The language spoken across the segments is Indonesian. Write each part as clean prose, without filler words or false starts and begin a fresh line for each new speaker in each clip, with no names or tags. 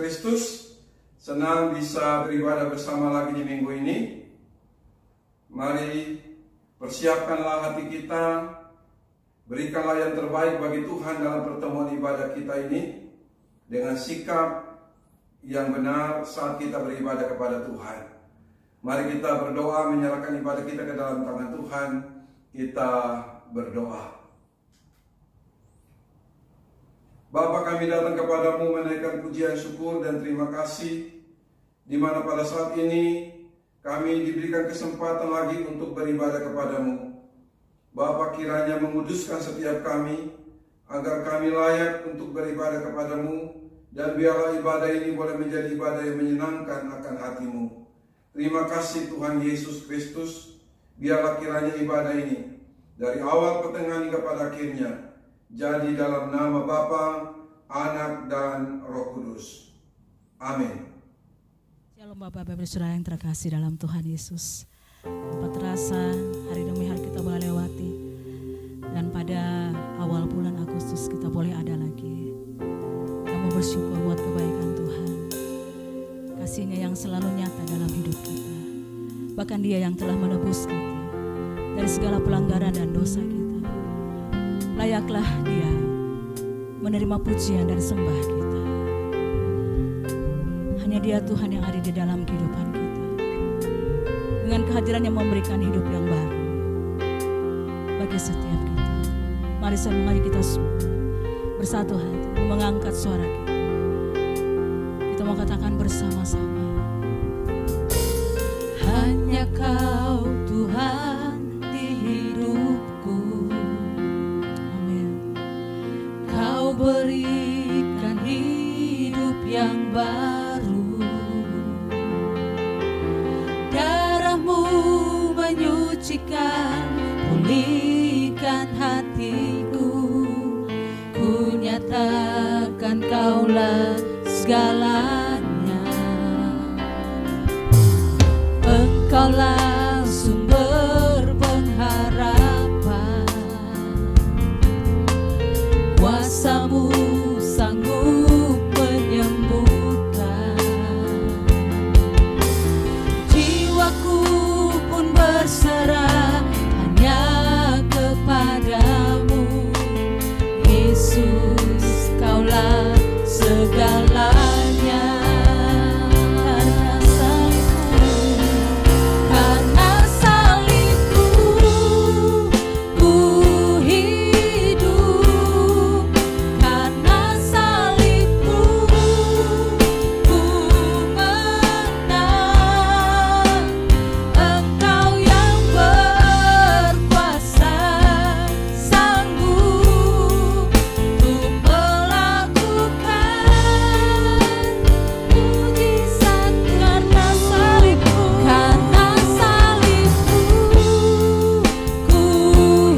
Kristus. Senang bisa beribadah bersama lagi di minggu ini. Mari persiapkanlah hati kita, berikanlah yang terbaik bagi Tuhan dalam pertemuan ibadah kita ini, dengan sikap yang benar saat kita beribadah kepada Tuhan. Mari kita berdoa, menyerahkan ibadah kita ke dalam tangan Tuhan. Kita berdoa. Bapa, kami datang kepadamu menaikkan pujian, syukur, dan terima kasih, di mana pada saat ini kami diberikan kesempatan lagi untuk beribadah kepadamu. Bapa, kiranya menguduskan setiap kami, agar kami layak untuk beribadah kepadamu, dan biarlah ibadah ini boleh menjadi ibadah yang menyenangkan akan hatimu. Terima kasih Tuhan Yesus Kristus. Biarlah kiranya ibadah ini dari awal, pertengahan hingga pada akhirnya jadi dalam nama Bapa, Anak, dan Roh Kudus. Amin.
Shalom Bapak Ibu Saudara yang terkasih dalam Tuhan Yesus. Tanpa terasa hari demi hari kita boleh lewati, dan pada awal bulan Agustus kita boleh ada lagi. Kamu bersyukur buat kebaikan Tuhan, kasih-Nya yang selalu nyata dalam hidup kita. Bahkan Dia yang telah menebus kita dari segala pelanggaran dan dosa kita. Layaklah Dia menerima pujian dan sembah kita. Hanya Dia Tuhan yang ada di dalam kehidupan kita. Dengan kehadirannya memberikan hidup yang baru bagi setiap kita. Mari saya mengajak kita semua bersatu hati, mengangkat suara kita. Kita mau katakan bersama-sama. Hanya Kau Tuhan di hidupku. Kau berikan hidup yang baru. Darah-Mu menyucikan, pulihkan hatiku. Ku nyatakan Kaulah segalanya. Engkaulah sumber pengharapan. Kuasa-Mu sanggup menyembuhkan. Jiwaku pun berserah hanya kepadamu. Yesus, Kaulah segalanya. Karena salibmu ku hidup. Karena salibmu ku menang. Engkau yang berkuasa, sanggup untuk melakukan mujizat. Karena salibmu, karena salibmu ku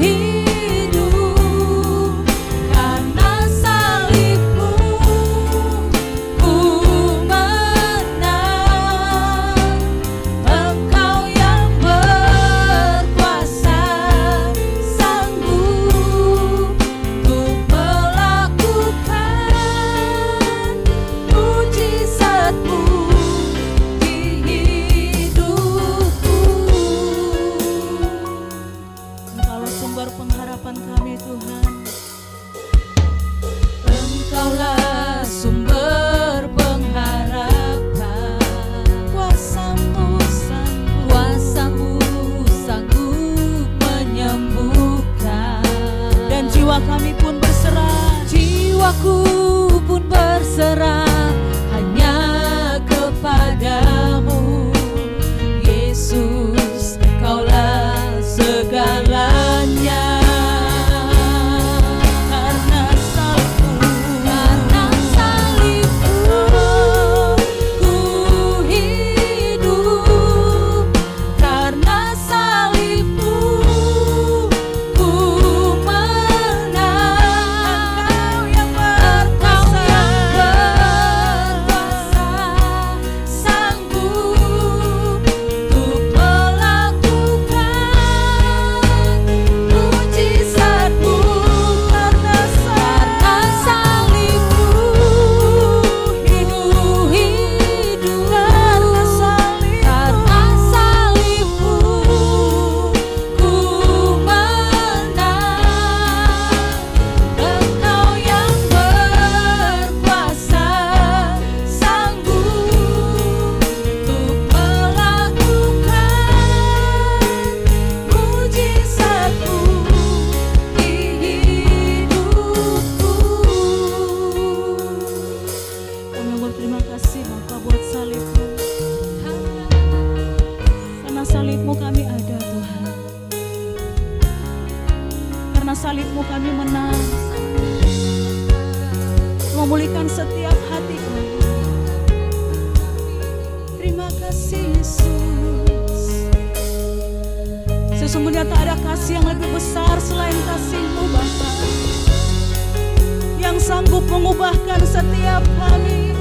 hidup. Karena salibmu ku menang. Engkau yang berkuasa, sanggup untuk melakukan mujizat-Mu di hidupku. Engkaulah sumber pengharapan kami Tuhan. Engkaulah sumber pengharapan. Kuasa-Mu sanggup menyembuhkan. Dan jiwa kami pun berserah. Jiwaku pun berserah hanya kepadamu. Yesus, Kaulah segalanya. Karena salibmu ku hidup. Karena salibmu ku menang. Engkau yang berkuasa, karena salib-Mu kami menang, memulihkan setiap hati kami. Terima kasih Yesus. Sesungguhnya tak ada kasih yang lebih besar selain kasih-Mu Bapa, yang sanggup mengubahkan setiap kami.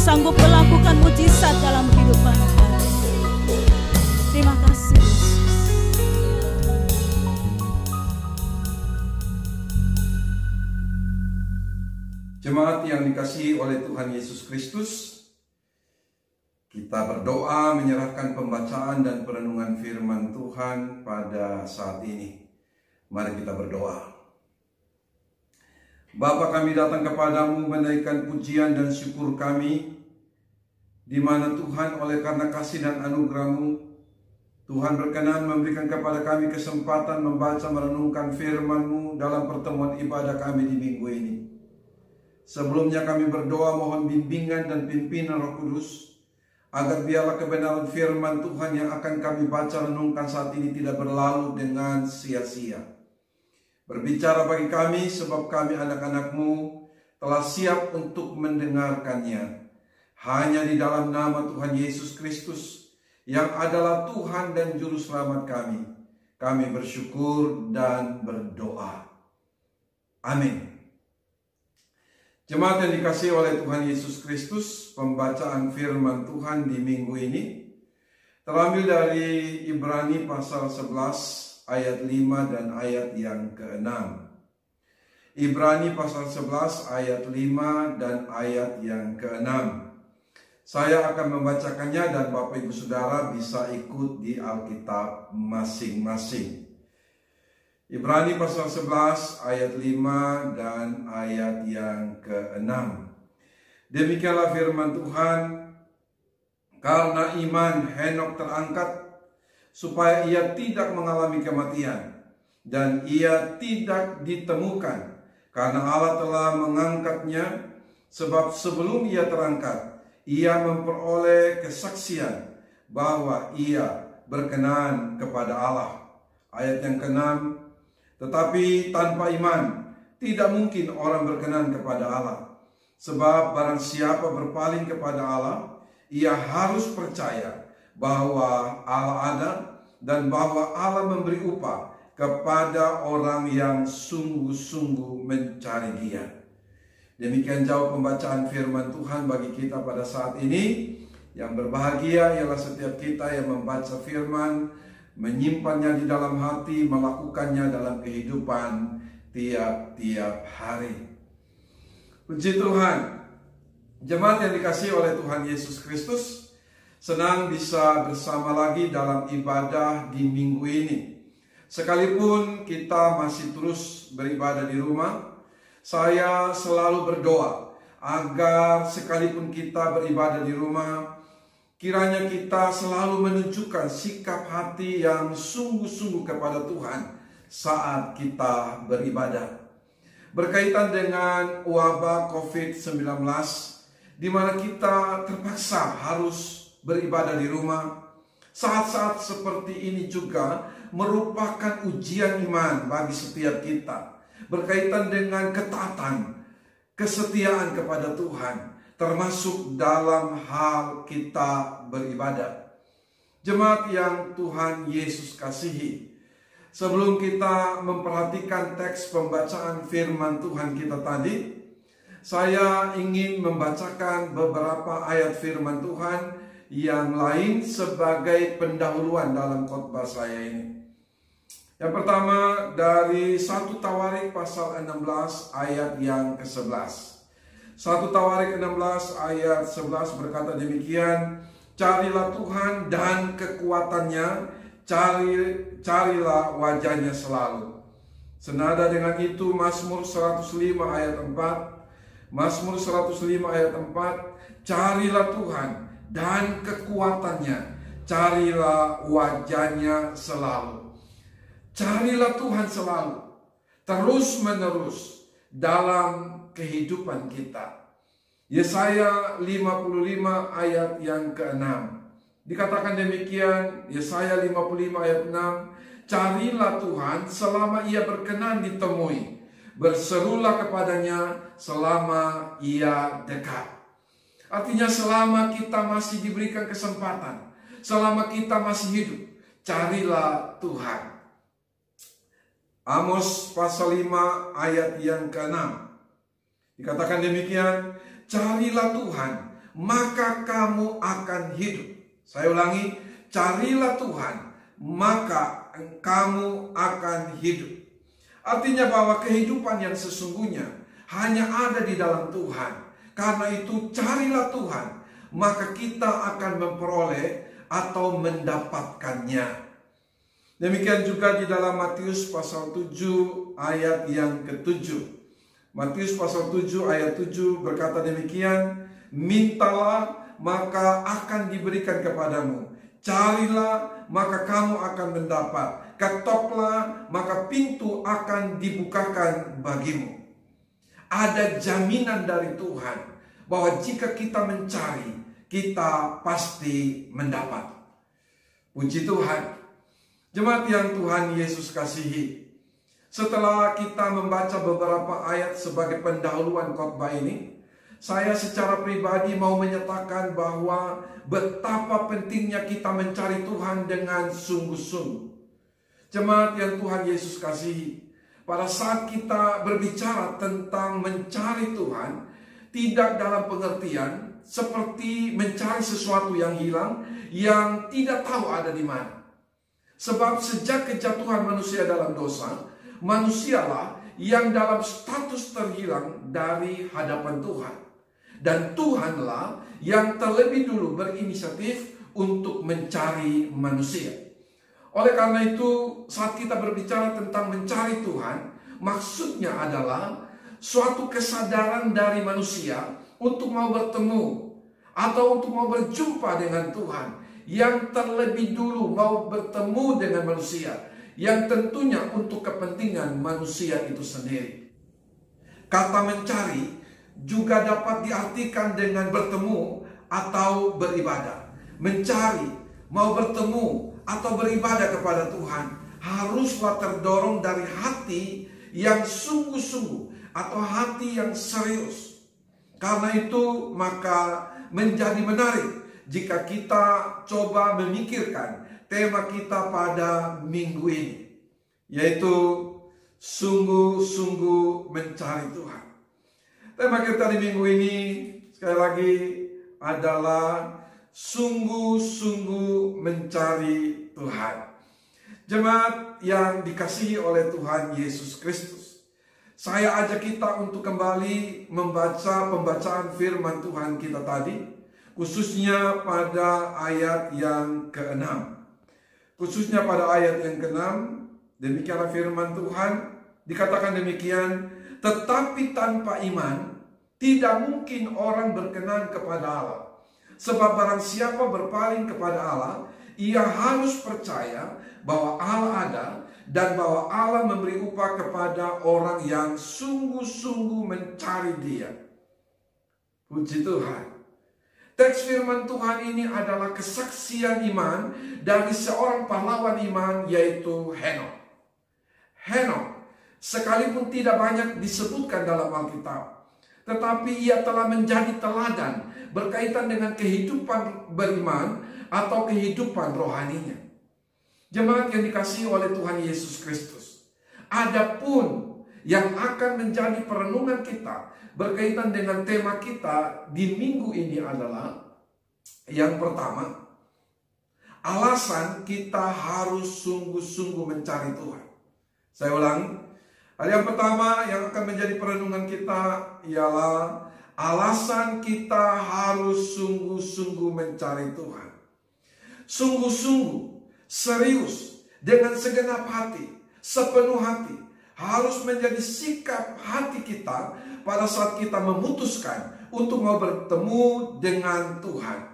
Sanggup melakukan mujizat dalam kehidupan kami. Terima kasih Yesus.
Jemaat yang dikasihi oleh Tuhan Yesus Kristus, kita berdoa menyerahkan pembacaan dan perenungan firman Tuhan pada saat ini. Mari kita berdoa. Bapa, kami datang kepadamu menaikkan pujian dan syukur kami, di mana Tuhan oleh karena kasih dan anugerah-Mu, Tuhan berkenan memberikan kepada kami kesempatan membaca merenungkan firman-Mu dalam pertemuan ibadah kami di minggu ini. Sebelumnya kami berdoa mohon bimbingan dan pimpinan Roh Kudus, agar biarlah kebenaran firman Tuhan yang akan kami baca renungkan saat ini tidak berlalu dengan sia-sia. Berbicara bagi kami sebab kami anak-anak-Mu telah siap untuk mendengarkannya. Hanya di dalam nama Tuhan Yesus Kristus yang adalah Tuhan dan Juru Selamat kami bersyukur dan berdoa. Amin. Jemaat yang dikasihi oleh Tuhan Yesus Kristus, pembacaan firman Tuhan di minggu ini terambil dari Ibrani pasal 11 ayat 5 dan ayat yang ke-6. Ibrani pasal 11 ayat 5 dan ayat yang ke-6. Saya akan membacakannya dan Bapak Ibu Saudara bisa ikut di Alkitab masing-masing. Ibrani pasal 11 ayat 5 dan ayat yang ke-6. Demikianlah firman Tuhan, karena iman Henok terangkat supaya ia tidak mengalami kematian, dan ia tidak ditemukan karena Allah telah mengangkatnya, sebab sebelum ia terangkat ia memperoleh kesaksian bahwa ia berkenan kepada Allah. Ayat yang ke-6, tetapi tanpa iman tidak mungkin orang berkenan kepada Allah. Sebab barang siapa berpaling kepada Allah, ia harus percaya bahwa Allah ada dan bahwa Allah memberi upah kepada orang yang sungguh-sungguh mencari Dia. Demikian jauh pembacaan firman Tuhan bagi kita pada saat ini. Yang berbahagia ialah setiap kita yang membaca firman, menyimpannya di dalam hati, melakukannya dalam kehidupan tiap-tiap hari. Puji Tuhan. Jemaat yang dikasihi oleh Tuhan Yesus Kristus, senang bisa bersama lagi dalam ibadah di minggu ini. Sekalipun kita masih terus beribadah di rumah, Saya selalu berdoa agar sekalipun kita beribadah di rumah, kiranya kita selalu menunjukkan sikap hati yang sungguh-sungguh kepada Tuhan saat kita beribadah. Berkaitan dengan wabah COVID-19, di mana kita terpaksa harus beribadah di rumah, saat-saat seperti ini juga merupakan ujian iman bagi setiap kita. Berkaitan dengan ketaatan, kesetiaan kepada Tuhan, termasuk dalam hal kita beribadah. Jemaat yang Tuhan Yesus kasihi, sebelum kita memperhatikan teks pembacaan firman Tuhan kita tadi, saya ingin membacakan beberapa ayat firman Tuhan yang lain sebagai pendahuluan dalam khotbah saya ini. Yang pertama dari 1 Tawarik pasal 16 ayat yang ke-11. 1 Tawarik 16 ayat 11 berkata demikian, carilah Tuhan dan kekuatannya, carilah wajahnya selalu. Senada dengan itu Mazmur 105 ayat 4, Mazmur 105 ayat 4, carilah Tuhan dan kekuatannya, carilah wajahnya selalu. Carilah Tuhan selalu, terus menerus dalam kehidupan kita. Yesaya 55 ayat yang ke-6 dikatakan demikian. Yesaya 55 ayat 6, carilah Tuhan selama ia berkenan ditemui, berserulah kepadanya selama ia dekat. Artinya selama kita masih diberikan kesempatan, selama kita masih hidup, carilah Tuhan. Amos pasal 5 ayat yang ke-6 dikatakan demikian, carilah Tuhan maka kamu akan hidup. Saya ulangi, carilah Tuhan maka kamu akan hidup. Artinya bahwa kehidupan yang sesungguhnya hanya ada di dalam Tuhan. Karena itu carilah Tuhan, maka kita akan memperoleh atau mendapatkannya. Demikian juga di dalam Matius pasal 7 ayat yang ke-7. Matius pasal 7 ayat 7 berkata demikian, mintalah maka akan diberikan kepadamu, carilah maka kamu akan mendapat, ketoklah maka pintu akan dibukakan bagimu. Ada jaminan dari Tuhan bahwa jika kita mencari, kita pasti mendapat. Puji Tuhan. Jemaat yang Tuhan Yesus kasihi, setelah kita membaca beberapa ayat sebagai pendahuluan khotbah ini, saya secara pribadi mau menyatakan bahwa betapa pentingnya kita mencari Tuhan dengan sungguh-sungguh. Jemaat yang Tuhan Yesus kasihi, pada saat kita berbicara tentang mencari Tuhan, tidak dalam pengertian seperti mencari sesuatu yang hilang, yang tidak tahu ada di mana. Sebab sejak kejatuhan manusia dalam dosa, manusialah yang dalam status terhilang dari hadapan Tuhan. Dan Tuhanlah yang terlebih dulu berinisiatif untuk mencari manusia. Oleh karena itu, saat kita berbicara tentang mencari Tuhan, maksudnya adalah suatu kesadaran dari manusia untuk mau bertemu atau untuk mau berjumpa dengan Tuhan, yang terlebih dulu mau bertemu dengan manusia, yang tentunya untuk kepentingan manusia itu sendiri. Kata mencari juga dapat diartikan dengan bertemu atau beribadah. Mencari, mau bertemu atau beribadah kepada Tuhan haruslah terdorong dari hati yang sungguh-sungguh atau hati yang serius. Karena itu maka menjadi menarik jika kita coba memikirkan tema kita pada minggu ini, yaitu sungguh-sungguh mencari Tuhan. Tema kita di minggu ini sekali lagi adalah sungguh-sungguh mencari Tuhan. Jemaat yang dikasihi oleh Tuhan Yesus Kristus, saya ajak kita untuk kembali membaca pembacaan firman Tuhan kita tadi, khususnya pada ayat yang ke-6. Khususnya pada ayat yang ke-6, demikianlah firman Tuhan, dikatakan demikian, Tetapi tanpa iman, tidak mungkin orang berkenan kepada Allah. Sebab barang siapa berpaling kepada Allah, ia harus percaya bahwa Allah ada dan bahwa Allah memberi upah kepada orang yang sungguh-sungguh mencari Dia. Puji Tuhan. Teks firman Tuhan ini adalah kesaksian iman dari seorang pahlawan iman, yaitu Henokh. Henokh, sekalipun tidak banyak disebutkan dalam Alkitab, tetapi ia telah menjadi teladan berkaitan dengan kehidupan beriman atau kehidupan rohaninya. Jemaat yang dikasihi oleh Tuhan Yesus Kristus, adapun yang akan menjadi perenungan kita berkaitan dengan tema kita di minggu ini adalah yang pertama, alasan kita harus sungguh-sungguh mencari Tuhan. Saya ulangi, hal yang pertama yang akan menjadi perenungan kita ialah alasan kita harus sungguh-sungguh mencari Tuhan. Sungguh-sungguh, serius, dengan segenap hati, sepenuh hati, harus menjadi sikap hati kita pada saat kita memutuskan untuk mau bertemu dengan Tuhan.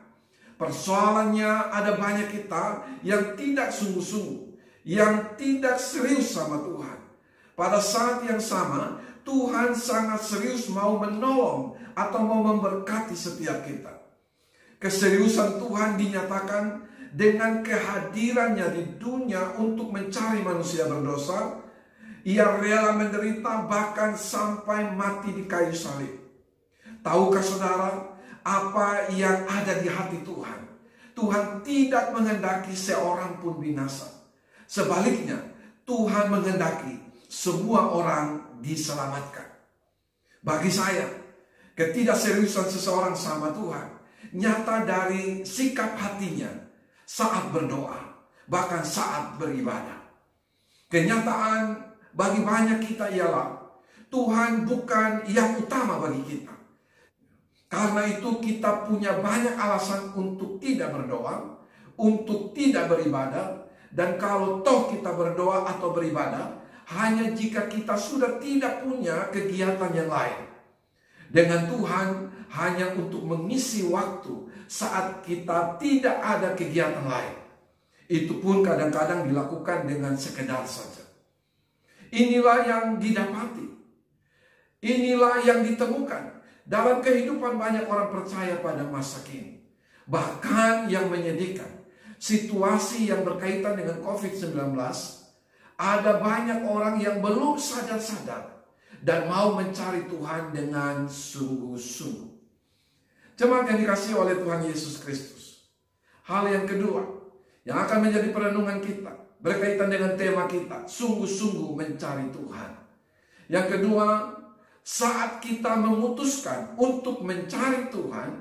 Persoalannya ada banyak kita yang tidak sungguh-sungguh, yang tidak serius sama Tuhan. Pada saat yang sama, Tuhan sangat serius mau menolong atau mau memberkati setiap kita. Keseriusan Tuhan dinyatakan dengan kehadirannya di dunia untuk mencari manusia berdosa. Ia rela menderita bahkan sampai mati di kayu salib. Tahukah saudara apa yang ada di hati Tuhan? Tuhan tidak menghendaki seorang pun binasa. Sebaliknya, Tuhan menghendaki semua orang diselamatkan. Bagi saya, ketidakseriusan seseorang sama Tuhan nyata dari sikap hatinya saat berdoa, bahkan saat beribadah. Kenyataan bagi banyak kita ialah Tuhan bukan yang utama bagi kita. Karena itu kita punya banyak alasan untuk tidak berdoa, untuk tidak beribadah. Dan kalau toh kita berdoa atau beribadah, hanya jika kita sudah tidak punya kegiatan yang lain. Dengan Tuhan hanya untuk mengisi waktu saat kita tidak ada kegiatan lain. Itu pun kadang-kadang dilakukan dengan sekedar saja. Inilah yang didapati. Inilah yang ditemukan dalam kehidupan banyak orang percaya pada masa kini. Bahkan yang menyedihkan, situasi yang berkaitan dengan COVID-19, ada banyak orang yang belum sadar-sadar dan mau mencari Tuhan dengan sungguh-sungguh. Jemaat yang dikasihi oleh Tuhan Yesus Kristus. Hal yang kedua yang akan menjadi perenungan kita berkaitan dengan tema kita, sungguh-sungguh mencari Tuhan. Yang kedua, saat kita memutuskan untuk mencari Tuhan,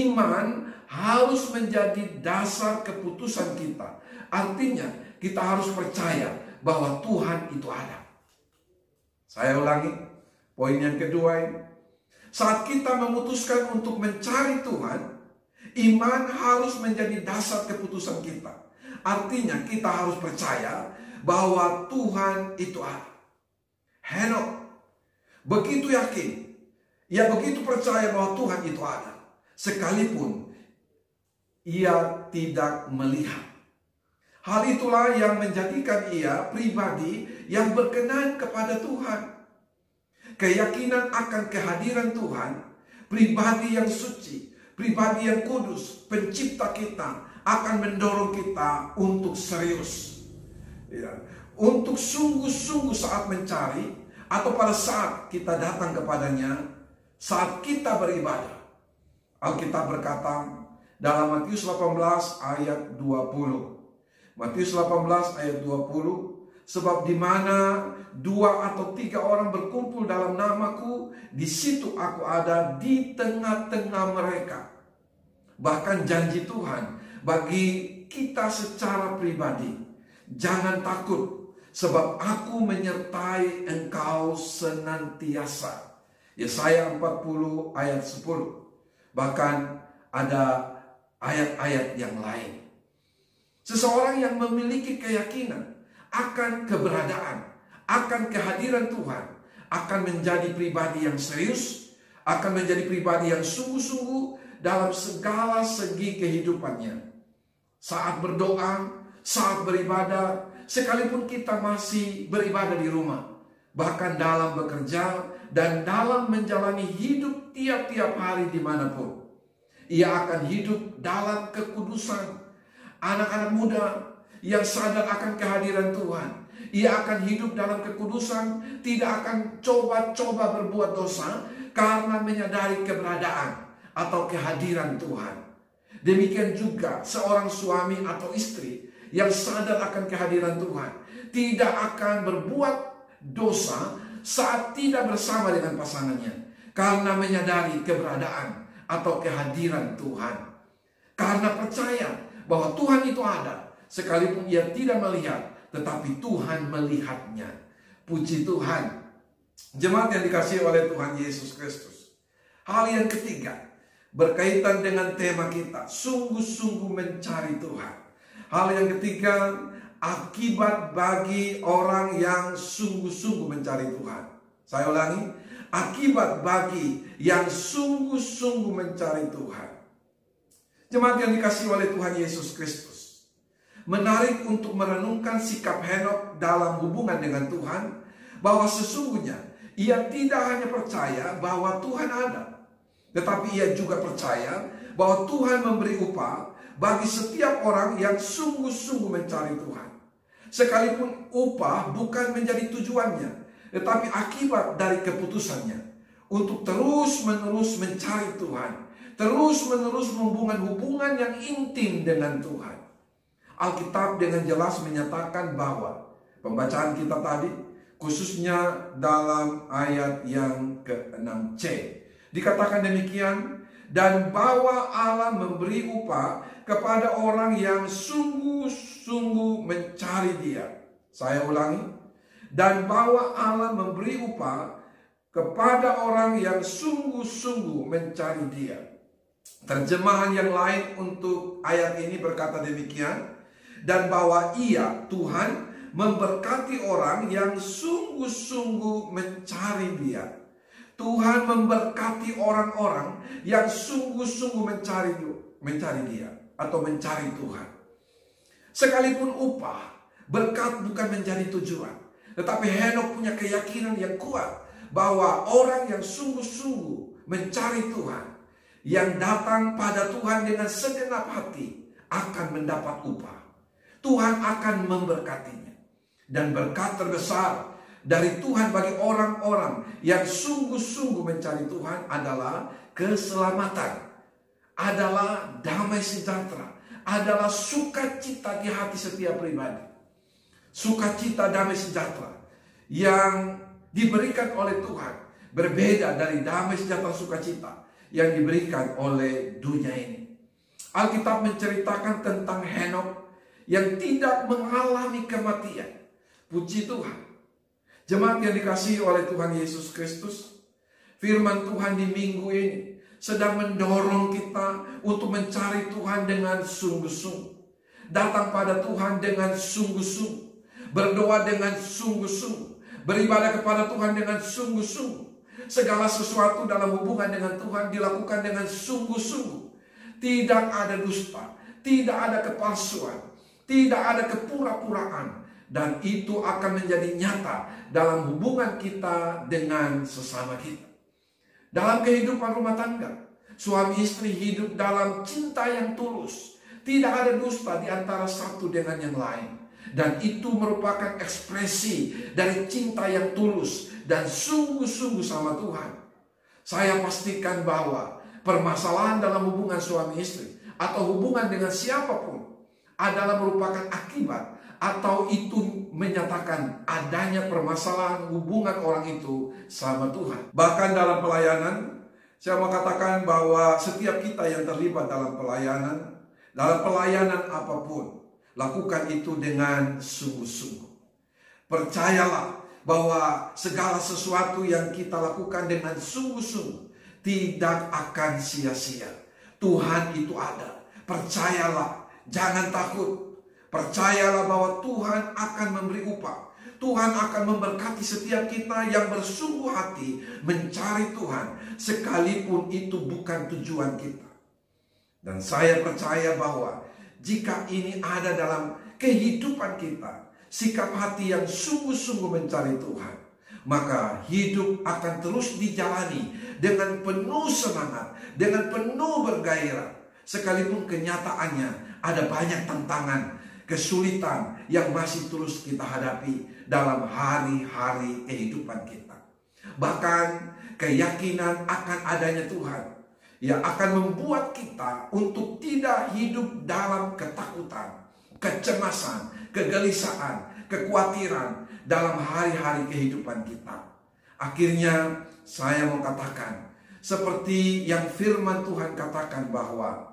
iman harus menjadi dasar keputusan kita. Artinya, kita harus percaya bahwa Tuhan itu ada. Saya ulangi, poin yang kedua ini. Saat kita memutuskan untuk mencari Tuhan, iman harus menjadi dasar keputusan kita. Artinya kita harus percaya bahwa Tuhan itu ada. Henokh begitu yakin, ia begitu percaya bahwa Tuhan itu ada, sekalipun ia tidak melihat. Hal itulah yang menjadikan ia pribadi yang berkenan kepada Tuhan. Keyakinan akan kehadiran Tuhan, pribadi yang suci, pribadi yang kudus, pencipta kita, akan mendorong kita untuk serius, ya, untuk sungguh-sungguh saat mencari, atau pada saat kita datang kepadanya, saat kita beribadah. Alkitab berkata dalam Matius 18 ayat 20. Matius 18 ayat 20, sebab di mana 2 atau 3 orang berkumpul dalam namaku, di situ aku ada di tengah-tengah mereka. Bahkan janji Tuhan bagi kita secara pribadi, jangan takut, sebab aku menyertai engkau senantiasa. Yesaya 40 ayat 10. Bahkan ada ayat-ayat yang lain. Seseorang yang memiliki keyakinan akan keberadaan, akan kehadiran Tuhan, akan menjadi pribadi yang serius, akan menjadi pribadi yang sungguh-sungguh dalam segala segi kehidupannya. Saat berdoa, saat beribadah, sekalipun kita masih beribadah di rumah, bahkan dalam bekerja dan dalam menjalani hidup tiap-tiap hari dimanapun, ia akan hidup dalam kekudusan. Anak-anak muda yang sadar akan kehadiran Tuhan, ia akan hidup dalam kekudusan, tidak akan coba-coba berbuat dosa karena menyadari keberadaan atau kehadiran Tuhan. Demikian juga seorang suami atau istri yang sadar akan kehadiran Tuhan tidak akan berbuat dosa saat tidak bersama dengan pasangannya karena menyadari keberadaan atau kehadiran Tuhan. Karena percaya bahwa Tuhan itu ada, sekalipun ia tidak melihat, tetapi Tuhan melihatnya. Puji Tuhan. Jemaat yang dikasihi oleh Tuhan Yesus Kristus. Hal yang ketiga, berkaitan dengan tema kita, sungguh-sungguh mencari Tuhan. Hal yang ketiga, akibat bagi orang yang sungguh-sungguh mencari Tuhan. Saya ulangi, akibat bagi yang sungguh-sungguh mencari Tuhan. Jemaat yang dikasihi oleh Tuhan Yesus Kristus, menarik untuk merenungkan sikap Henokh dalam hubungan dengan Tuhan, bahwa sesungguhnya ia tidak hanya percaya bahwa Tuhan ada, tetapi ia juga percaya bahwa Tuhan memberi upah bagi setiap orang yang sungguh-sungguh mencari Tuhan. Sekalipun upah bukan menjadi tujuannya, tetapi akibat dari keputusannya untuk terus-menerus mencari Tuhan, terus-menerus hubungan yang intim dengan Tuhan. Alkitab dengan jelas menyatakan bahwa pembacaan kita tadi, khususnya dalam ayat yang ke-6c, dikatakan demikian, dan bahwa Allah memberi upah kepada orang yang sungguh-sungguh mencari Dia. Saya ulangi, dan bahwa Allah memberi upah kepada orang yang sungguh-sungguh mencari Dia. Terjemahan yang lain untuk ayat ini berkata demikian, dan bahwa Ia, Tuhan, memberkati orang yang sungguh-sungguh mencari Dia. Tuhan memberkati orang-orang yang sungguh-sungguh mencari Dia atau mencari Tuhan. Sekalipun upah, berkat bukan menjadi tujuan, tetapi Henokh punya keyakinan yang kuat bahwa orang yang sungguh-sungguh mencari Tuhan, yang datang pada Tuhan dengan segenap hati, akan mendapat upah. Tuhan akan memberkatinya. Dan berkat terbesar dari Tuhan bagi orang-orang yang sungguh-sungguh mencari Tuhan adalah keselamatan, adalah damai sejahtera, adalah sukacita di hati setiap pribadi. Sukacita damai sejahtera yang diberikan oleh Tuhan berbeda dari damai sejahtera sukacita yang diberikan oleh dunia ini. Alkitab menceritakan tentang Henokh yang tidak mengalami kematian. Puji Tuhan. Jemaat yang dikasihi oleh Tuhan Yesus Kristus, firman Tuhan di minggu ini sedang mendorong kita untuk mencari Tuhan dengan sungguh-sungguh. Datang pada Tuhan dengan sungguh-sungguh. Berdoa dengan sungguh-sungguh. Beribadah kepada Tuhan dengan sungguh-sungguh. Segala sesuatu dalam hubungan dengan Tuhan dilakukan dengan sungguh-sungguh. Tidak ada dusta, tidak ada kepalsuan, tidak ada kepura-puraan. Dan itu akan menjadi nyata dalam hubungan kita dengan sesama kita. Dalam kehidupan rumah tangga, suami istri hidup dalam cinta yang tulus. Tidak ada dusta di antara satu dengan yang lain. Dan itu merupakan ekspresi dari cinta yang tulus dan sungguh-sungguh sama Tuhan. Saya pastikan bahwa permasalahan dalam hubungan suami istri atau hubungan dengan siapapun adalah merupakan akibat atau itu menyatakan adanya permasalahan hubungan orang itu sama Tuhan. Bahkan dalam pelayanan, saya mau katakan bahwa setiap kita yang terlibat dalam pelayanan apapun, lakukan itu dengan sungguh-sungguh. Percayalah bahwa segala sesuatu yang kita lakukan dengan sungguh-sungguh tidak akan sia-sia. Tuhan itu ada. Percayalah, jangan takut. Percayalah bahwa Tuhan akan memberi upah. Tuhan akan memberkati setiap kita yang bersungguh hati mencari Tuhan, sekalipun itu bukan tujuan kita. Dan saya percaya bahwa jika ini ada dalam kehidupan kita, sikap hati yang sungguh-sungguh mencari Tuhan, maka hidup akan terus dijalani dengan penuh semangat, dengan penuh bergairah. Sekalipun kenyataannya ada banyak tantangan, kesulitan yang masih terus kita hadapi dalam hari-hari kehidupan kita. Bahkan keyakinan akan adanya Tuhan yang akan membuat kita untuk tidak hidup dalam ketakutan, kecemasan, kegelisahan, kekhawatiran dalam hari-hari kehidupan kita. Akhirnya saya mau katakan, seperti yang firman Tuhan katakan bahwa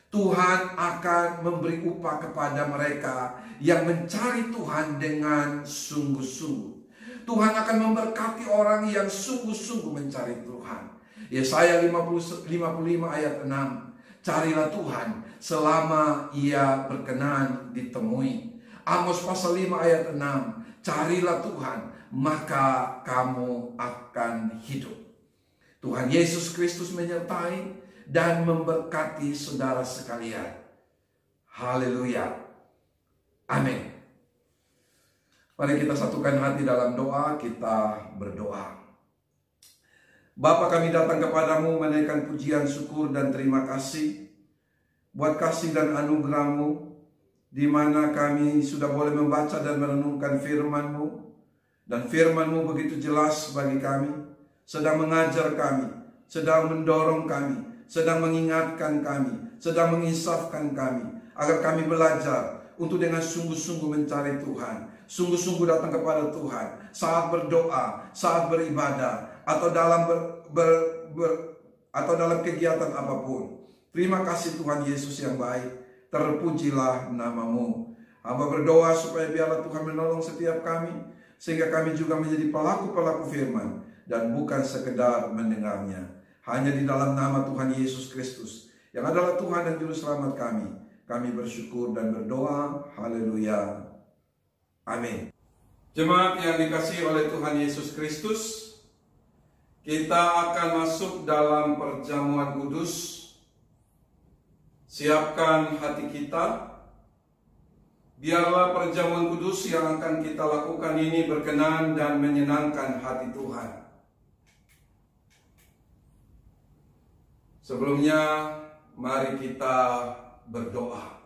Tuhan akan memberi upah kepada mereka yang mencari Tuhan dengan sungguh-sungguh. Tuhan akan memberkati orang yang sungguh-sungguh mencari Tuhan. Yesaya 55 ayat 6. Carilah Tuhan selama ia berkenan ditemui. Amos pasal 5 ayat 6. Carilah Tuhan maka kamu akan hidup. Tuhan Yesus Kristus menyertai dan memberkati saudara sekalian. Haleluya. Amin. Mari kita satukan hati dalam doa, kita berdoa. Bapa, kami datang kepadamu menaikkan pujian, syukur, dan terima kasih buat kasih dan anugerah-Mu, di mana kami sudah boleh membaca dan merenungkan firman-Mu, dan firman-Mu begitu jelas bagi kami, sedang mengajar kami, sedang mendorong kami, sedang mengingatkan kami, sedang menginsafkan kami, agar kami belajar untuk dengan sungguh-sungguh mencari Tuhan, sungguh-sungguh datang kepada Tuhan saat berdoa, saat beribadah, atau dalam atau dalam kegiatan apapun. Terima kasih Tuhan Yesus yang baik, terpujilah nama-Mu. Hamba berdoa supaya biarlah Tuhan menolong setiap kami, sehingga kami juga menjadi pelaku-pelaku firman dan bukan sekedar mendengarnya. Hanya di dalam nama Tuhan Yesus Kristus, yang adalah Tuhan dan Juru Selamat kami bersyukur dan berdoa. Haleluya. Amin. Jemaat yang dikasihi oleh Tuhan Yesus Kristus, kita akan masuk dalam perjamuan kudus. Siapkan hati kita. Biarlah perjamuan kudus yang akan kita lakukan ini berkenan dan menyenangkan hati Tuhan. Sebelumnya, mari kita berdoa.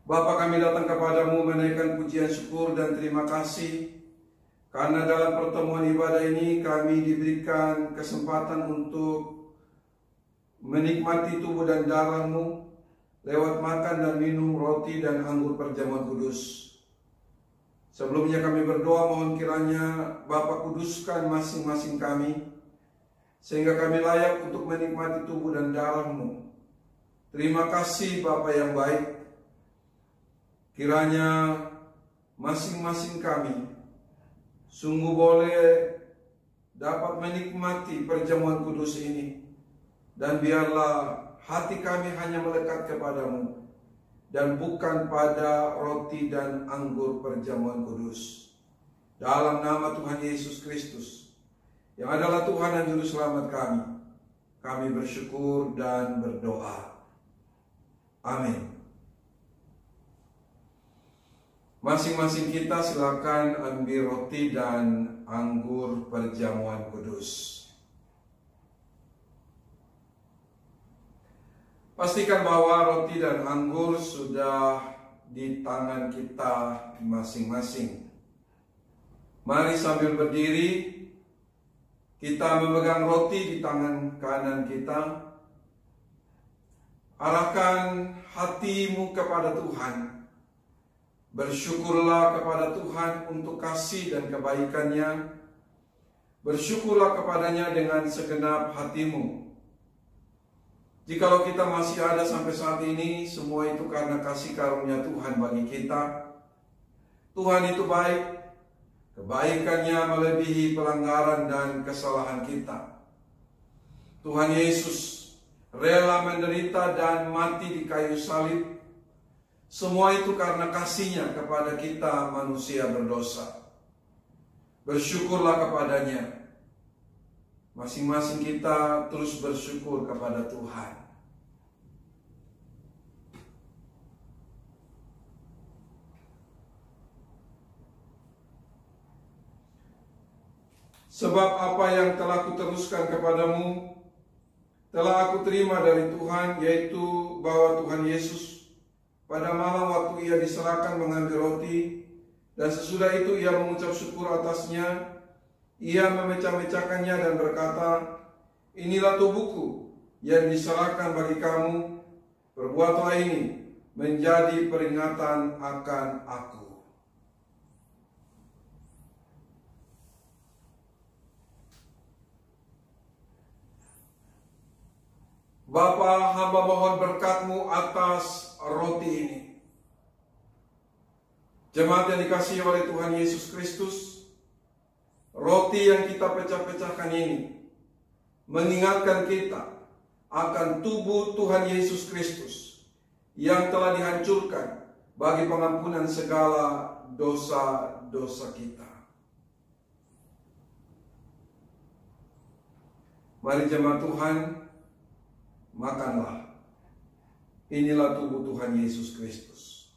Bapa, kami datang kepadamu menaikkan pujian, syukur, dan terima kasih, karena dalam pertemuan ibadah ini kami diberikan kesempatan untuk menikmati tubuh dan darah-Mu lewat makan dan minum roti dan anggur perjamuan kudus. Sebelumnya kami berdoa, mohon kiranya Bapa kuduskan masing-masing kami, sehingga kami layak untuk menikmati tubuh dan darah-Mu. Terima kasih Bapa yang baik. Kiranya masing-masing kami sungguh boleh dapat menikmati perjamuan kudus ini. Dan biarlah hati kami hanya melekat kepadamu, dan bukan pada roti dan anggur perjamuan kudus. Dalam nama Tuhan Yesus Kristus, yang adalah Tuhan dan Juru Selamat kami bersyukur dan berdoa. Amin. Masing-masing kita silakan ambil roti dan anggur perjamuan kudus. Pastikan bahwa roti dan anggur sudah di tangan kita masing-masing. Mari sambil berdiri, kita memegang roti di tangan kanan kita. Arahkan hatimu kepada Tuhan. Bersyukurlah kepada Tuhan untuk kasih dan kebaikannya. Bersyukurlah kepadanya dengan segenap hatimu. Jikalau kita masih ada sampai saat ini, semua itu karena kasih karunia Tuhan bagi kita. Tuhan itu baik, kebaikannya melebihi pelanggaran dan kesalahan kita. Tuhan Yesus rela menderita dan mati di kayu salib, Semua itu karena kasih-Nya kepada kita manusia berdosa. Bersyukurlah kepadanya. Masing-masing kita terus bersyukur kepada Tuhan. Sebab apa yang telah kuteruskan kepadamu telah aku terima dari Tuhan, yaitu bahwa Tuhan Yesus pada malam waktu ia diserahkan mengambil roti, dan sesudah itu ia mengucap syukur atasnya, ia memecah-mecahkannya dan berkata, inilah tubuhku yang diserahkan bagi kamu, perbuatlah ini menjadi peringatan akan aku. Bapa, hamba mohon berkat-Mu atas roti ini. Jemaat yang dikasihi oleh Tuhan Yesus Kristus, roti yang kita pecah-pecahkan ini mengingatkan kita akan tubuh Tuhan Yesus Kristus yang telah dihancurkan bagi pengampunan segala dosa-dosa kita. Mari jemaat Tuhan, makanlah. Inilah tubuh Tuhan Yesus Kristus.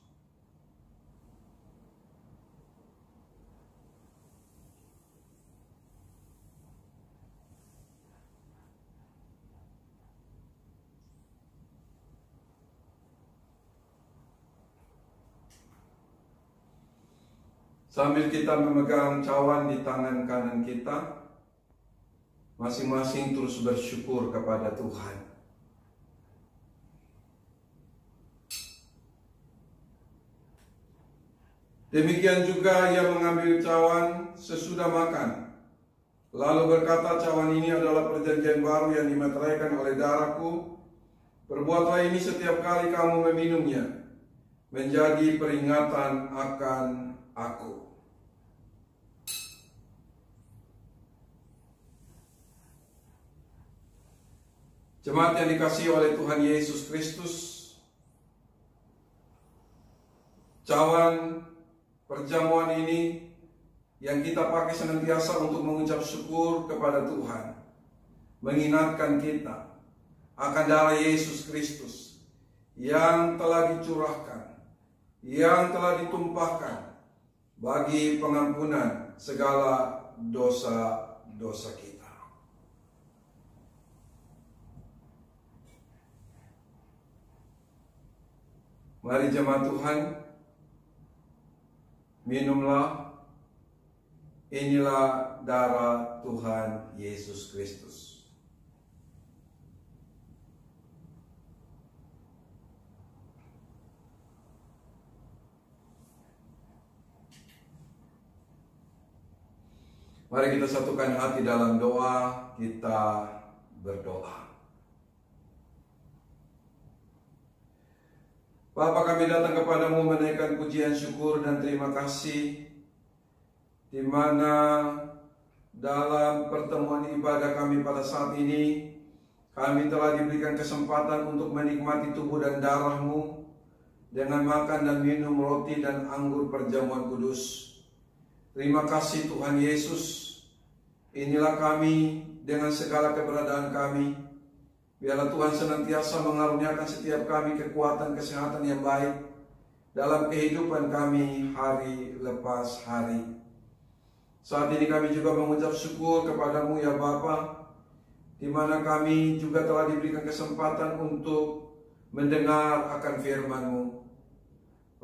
Sambil kita memegang cawan di tangan kanan kita, masing-masing terus bersyukur kepada Tuhan. Demikian juga ia mengambil cawan sesudah makan, lalu berkata, cawan ini adalah perjanjian baru yang dimeteraikan oleh darahku. Perbuatlah ini setiap kali kamu meminumnya, menjadi peringatan akan aku. Jemaat yang dikasihi oleh Tuhan Yesus Kristus, cawan perjamuan ini yang kita pakai senantiasa untuk mengucap syukur kepada Tuhan, mengingatkan kita akan darah Yesus Kristus yang telah dicurahkan, yang telah ditumpahkan bagi pengampunan segala dosa-dosa kita. Mari jemaat Tuhan, minumlah. Inilah darah Tuhan Yesus Kristus. Mari kita satukan hati dalam doa, kita berdoa. Bapa, kami datang kepadamu menaikkan pujian syukur dan terima kasih, di mana dalam pertemuan ibadah kami pada saat ini, kami telah diberikan kesempatan untuk menikmati tubuh dan darah-Mu dengan makan dan minum roti dan anggur perjamuan kudus. Terima kasih Tuhan Yesus. Inilah kami dengan segala keberadaan kami. Biarlah Tuhan senantiasa mengaruniakan setiap kami kekuatan kesehatan yang baik dalam kehidupan kami hari lepas hari. Saat ini kami juga mengucap syukur kepadamu ya Bapa, di mana kami juga telah diberikan kesempatan untuk mendengar akan firman-Mu.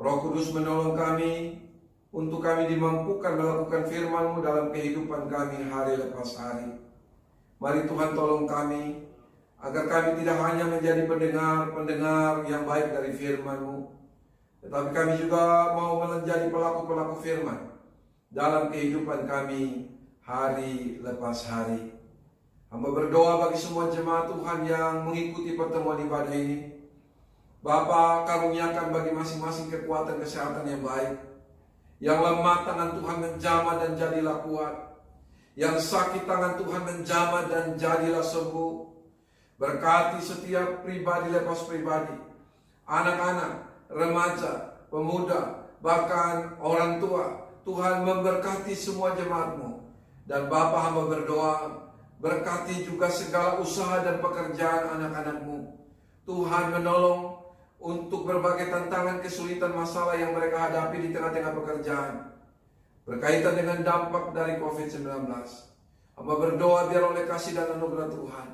Roh Kudus menolong kami untuk kami dimampukan melakukan firman-Mu dalam kehidupan kami hari lepas hari. Mari Tuhan tolong kami, agar kami tidak hanya menjadi pendengar-pendengar yang baik dari firman-Mu, tetapi kami juga mau menjadi pelaku-pelaku firman dalam kehidupan kami hari lepas hari. Hamba berdoa bagi semua jemaat Tuhan yang mengikuti pertemuan ibadah ini. Bapa, karuniakan bagi masing-masing kekuatan kesehatan yang baik. Yang lemah tangan Tuhan menjamah dan jadilah kuat. Yang sakit tangan Tuhan menjamah dan jadilah sembuh. Berkati setiap pribadi lepas pribadi, anak-anak remaja, pemuda, bahkan orang tua. Tuhan memberkati semua jemaat-Mu. Dan Bapa, hamba berdoa, berkati juga segala usaha dan pekerjaan anak-anak-Mu. Tuhan menolong untuk berbagai tantangan, kesulitan, masalah yang mereka hadapi di tengah-tengah pekerjaan berkaitan dengan dampak dari COVID-19. Hamba berdoa biar oleh kasih dan anugerah Tuhan,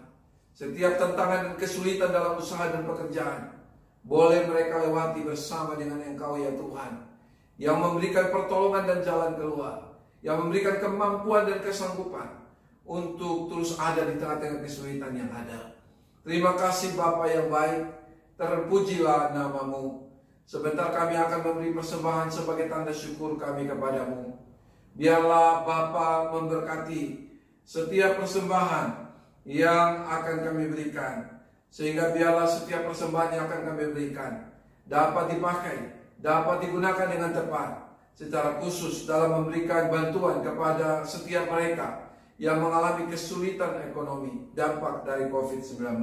setiap tantangan dan kesulitan dalam usaha dan pekerjaan boleh mereka lewati bersama dengan Engkau ya Tuhan, yang memberikan pertolongan dan jalan keluar, yang memberikan kemampuan dan kesanggupan untuk terus ada di tengah-tengah kesulitan yang ada. Terima kasih Bapa yang baik, terpujilah nama-Mu. Sebentar kami akan memberi persembahan sebagai tanda syukur kami kepadamu. Biarlah Bapa memberkati setiap persembahan yang akan kami berikan, sehingga biarlah setiap persembahan yang akan kami berikan dapat dipakai, dapat digunakan dengan tepat, secara khusus dalam memberikan bantuan kepada setiap mereka yang mengalami kesulitan ekonomi dampak dari COVID-19.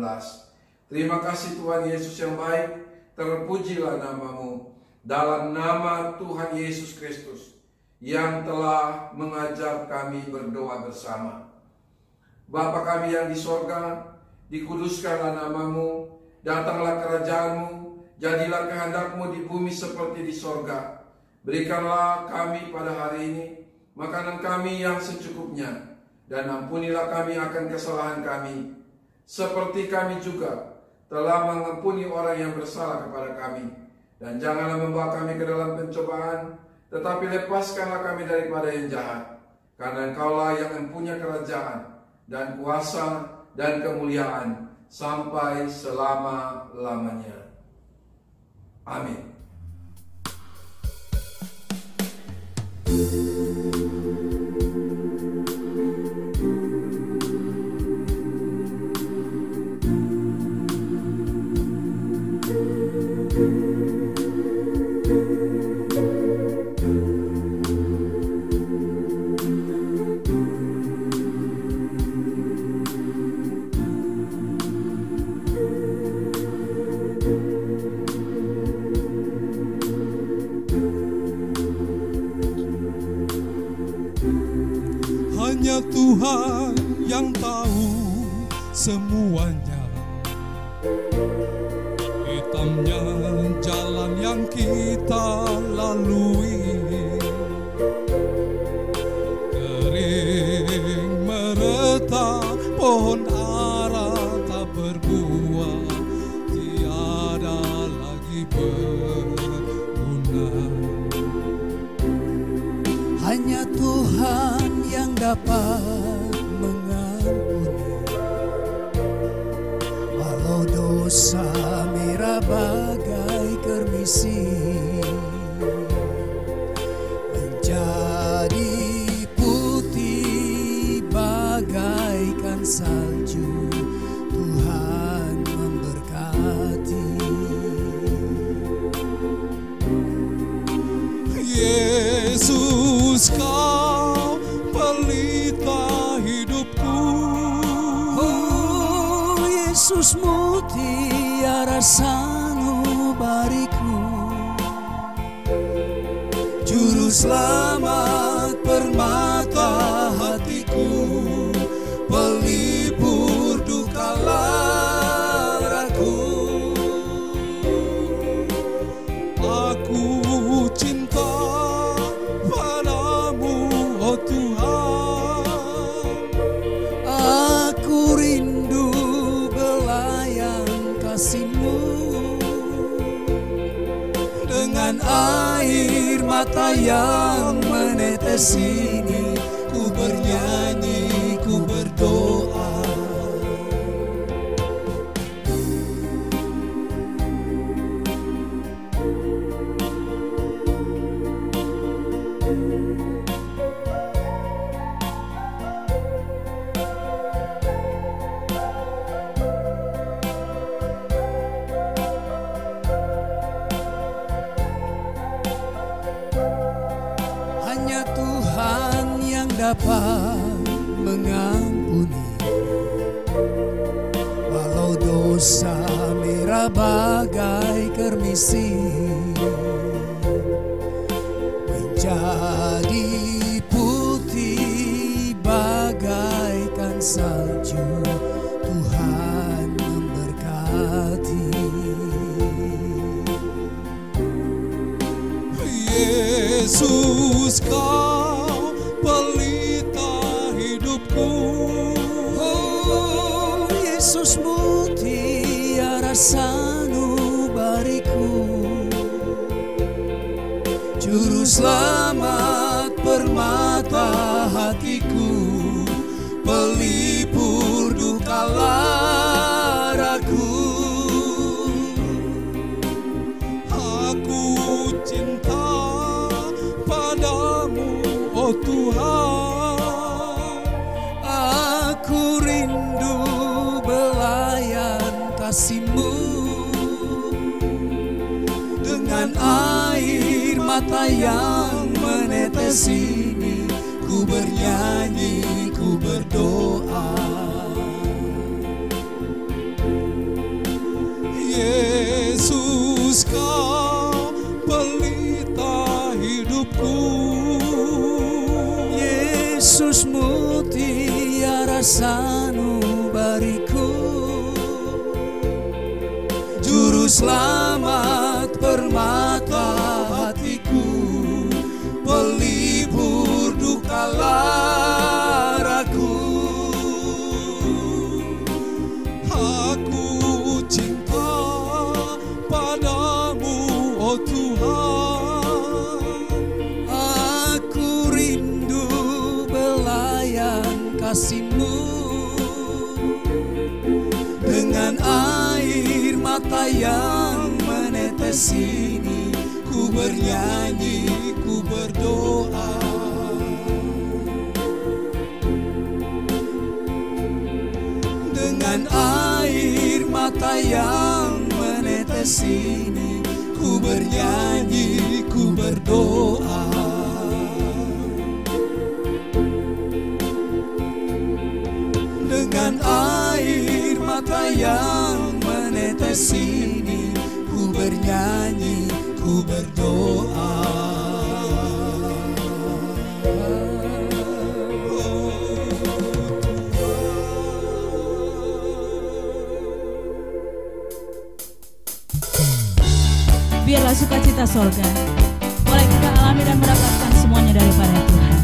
Terima kasih Tuhan Yesus yang baik, terpujilah nama-Mu. Dalam nama Tuhan Yesus Kristus yang telah mengajar kami berdoa bersama. Bapa kami yang di sorga, dikuduskanlah nama-Mu, datanglah kerajaan-Mu, jadilah kehendak-Mu di bumi seperti di sorga. Berikanlah kami pada hari ini makanan kami yang secukupnya, dan ampunilah kami akan kesalahan kami, seperti kami juga telah mengampuni orang yang bersalah kepada kami. Dan janganlah membawa kami ke dalam pencobaan, tetapi lepaskanlah kami daripada yang jahat. Karena Engkaulah yang mempunyai kerajaan dan kuasa dan kemuliaan sampai selama-lamanya. Amin.
Hanya Tuhan yang tahu semuanya, hitamnya jalan yang kita lalui, kering meretak pohon ara tak berbuah, tiada lagi berguna.
Hanya Tuhan yang dapat mengampuni, walau dosa merah bagai kermisi menjadi putih bagaikan salju. Tuhan memberkati.
Yesus, Kau pelita hidupku.
Oh Yesus, mutiara sanubariku, juru selamat permata hatiku, pelipur duka laraku.
Aku cinta padamu, oh Tuhan.
Aku rindu belayang kasih-Mu, dengan air mata yang menetes ini ku bernyanyi, ku berdoa. Hanya Tuhan yang dapat mengampuni, walau dosa merah bagai kermisi salju. Tuhan memberkati.
Yesus, Kau pelita hidupku.
Oh, Yesus mutiara sanubariku, Juru selamat permata hatiku, pelipur duka laraku.
Aku cinta padamu, oh Tuhan.
Aku rindu belayan kasih-Mu, dengan air mata yang menetes ini ku bernyanyi, ku berdoa.
Yesus, Kau pelita hidupku.
Yesus mutiara sanubariku, Juru selamat permata hatiku, pelipur duka laraku.
Aku cinta padamu, oh Tuhan.
Aku rindu belayan kasih-Mu, dengan air mata yang menetes ini ku bernyanyi, ku berdoa. Dengan air mata yang menetes ini ku bernyanyi, ku berdoa. Dengan air mata yang menetes ini ku bernyanyi, ku berdoa.
Biarlah sukacita sorga boleh kita alami dan mendapatkan semuanya daripada Tuhan.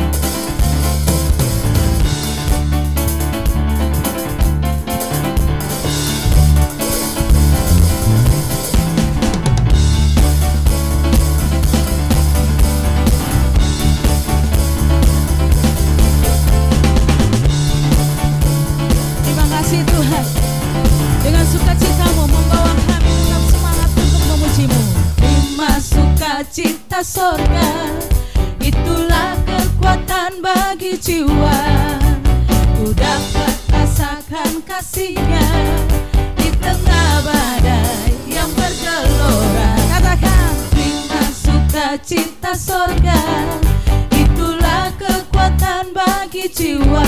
Terima kasih Tuhan, dengan sukacita-Mu membawa kami tetap semangat untuk memuji-Mu. Terima sukacita sorga, itulah kekuatan bagi jiwa. Ku dapat rasakan kasih-Nya di tengah badai yang bergelora. Katakan, terima sukacita sorga, itulah kekuatan bagi jiwa.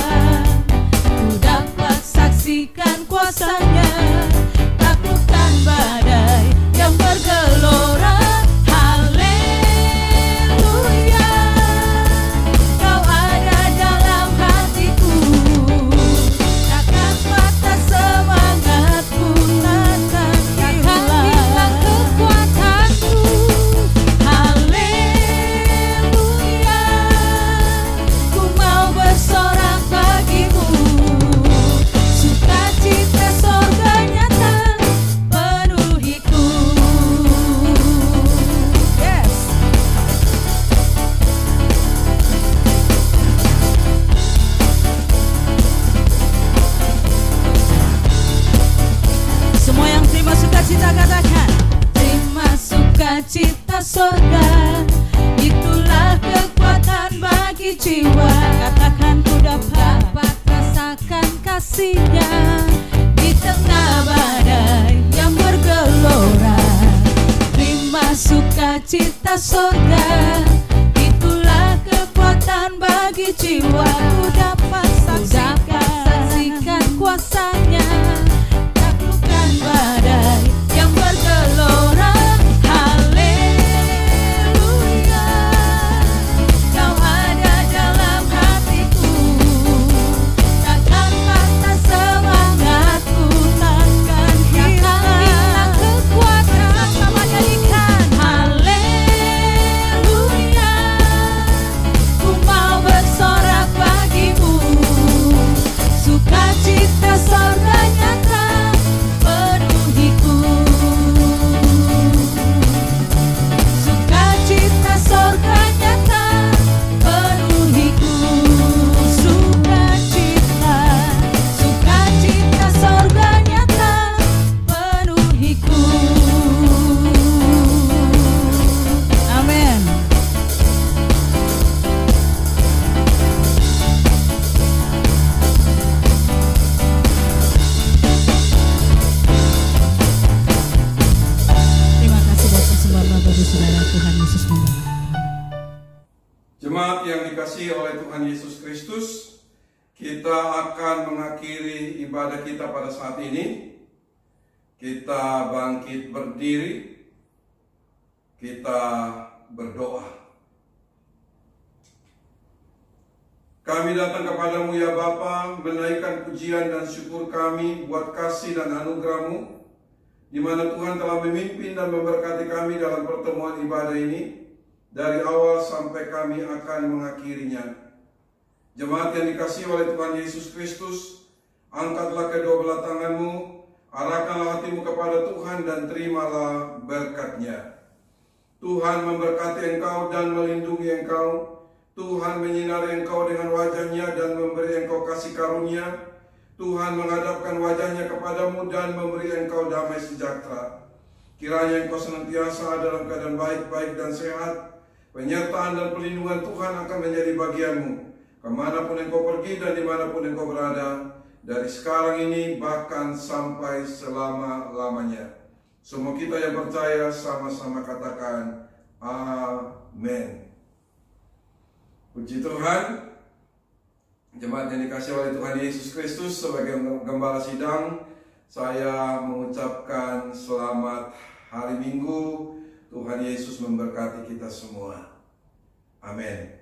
Ku dapat saksikan kuasa-Nya, taklukkan badai yang bergelora. Haleluya, Kau ada dalam hatiku, takkan patah semangatku, takkan hilang kekuatanku. Haleluya, ku mau bersorak bagimu, sukacita sorga nyata penuhiku. Yes. Semua yang terima sukacita katakan, terima sukacita sorga, itulah kekuatan bagi jiwa. Katakan, ku dapat rasakan kasih-Nya di tengah badai yang bergelora. Terima sukacita sorga, itulah kekuatan bagi jiwa. Ku dapat saksikan kuasa-Nya, taklukkan badai yang bergelora. Haleluya, Kau ada dalam hatiku, takkan patah
dikasihi oleh Tuhan Yesus Kristus, kita akan mengakhiri ibadah kita pada saat ini. Kita bangkit berdiri, kita berdoa. Kami datang kepadamu ya Bapa, menaikkan pujian dan syukur kami buat kasih dan anugerah-Mu, di mana Tuhan telah memimpin dan memberkati kami dalam pertemuan ibadah ini, dari awal sampai kami akan mengakhirinya. Jemaat yang dikasihi oleh Tuhan Yesus Kristus, angkatlah kedua belah tanganmu, arahkanlah hatimu kepada Tuhan dan terimalah berkat-Nya. Tuhan memberkati engkau dan melindungi engkau. Tuhan menyinari engkau dengan wajah-Nya dan memberi engkau kasih karunia. Tuhan menghadapkan wajah-Nya kepadamu dan memberi engkau damai sejahtera. Kiranya engkau senantiasa dalam keadaan baik-baik dan sehat. Penyertaan dan perlindungan Tuhan akan menjadi bagianmu, kemanapun engkau pergi dan dimanapun engkau berada, dari sekarang ini bahkan sampai selama-lamanya. Semua kita yang percaya sama-sama katakan, amin. Puji Tuhan. Jemaat yang dikasihi oleh Tuhan Yesus Kristus, sebagai gembala sidang, saya mengucapkan selamat hari Minggu. Tuhan Yesus memberkati kita semua. Amin.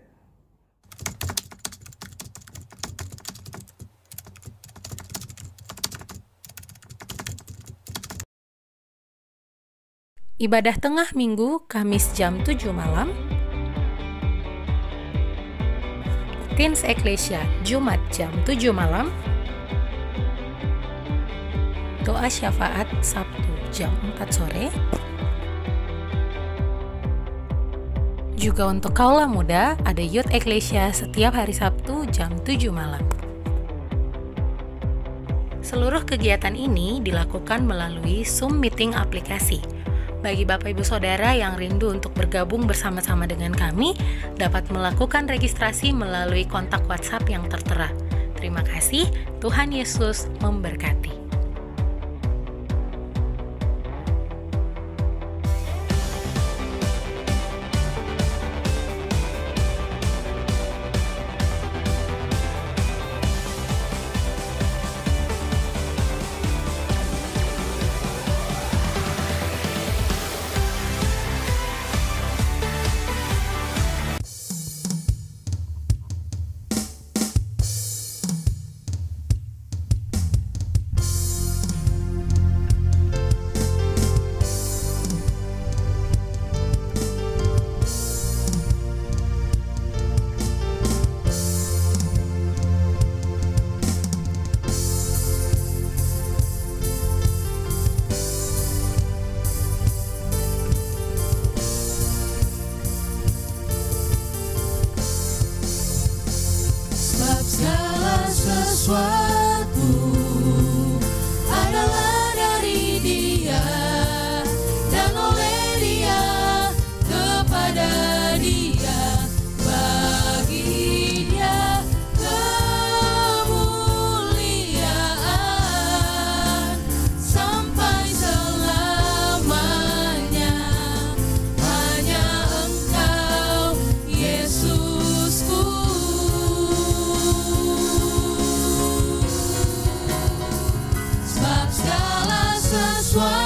Ibadah tengah minggu, Kamis jam 7 malam. Teens Ecclesia, Jumat jam 7 malam. Doa syafaat Sabtu jam 4 sore. Juga untuk kaula muda, ada Youth Ecclesia setiap hari Sabtu jam 7 malam. Seluruh kegiatan ini dilakukan melalui Zoom Meeting aplikasi. Bagi Bapak Ibu Saudara yang rindu untuk bergabung bersama-sama dengan kami, dapat melakukan registrasi melalui kontak WhatsApp yang tertera. Terima kasih, Tuhan Yesus memberkati.
Sesuatu adalah dari Dia dan oleh Dia, kepada Dia, bagi Dia kemuliaan sampai selamanya. Hanya Engkau, Yesusku. Sebab segala sesuatu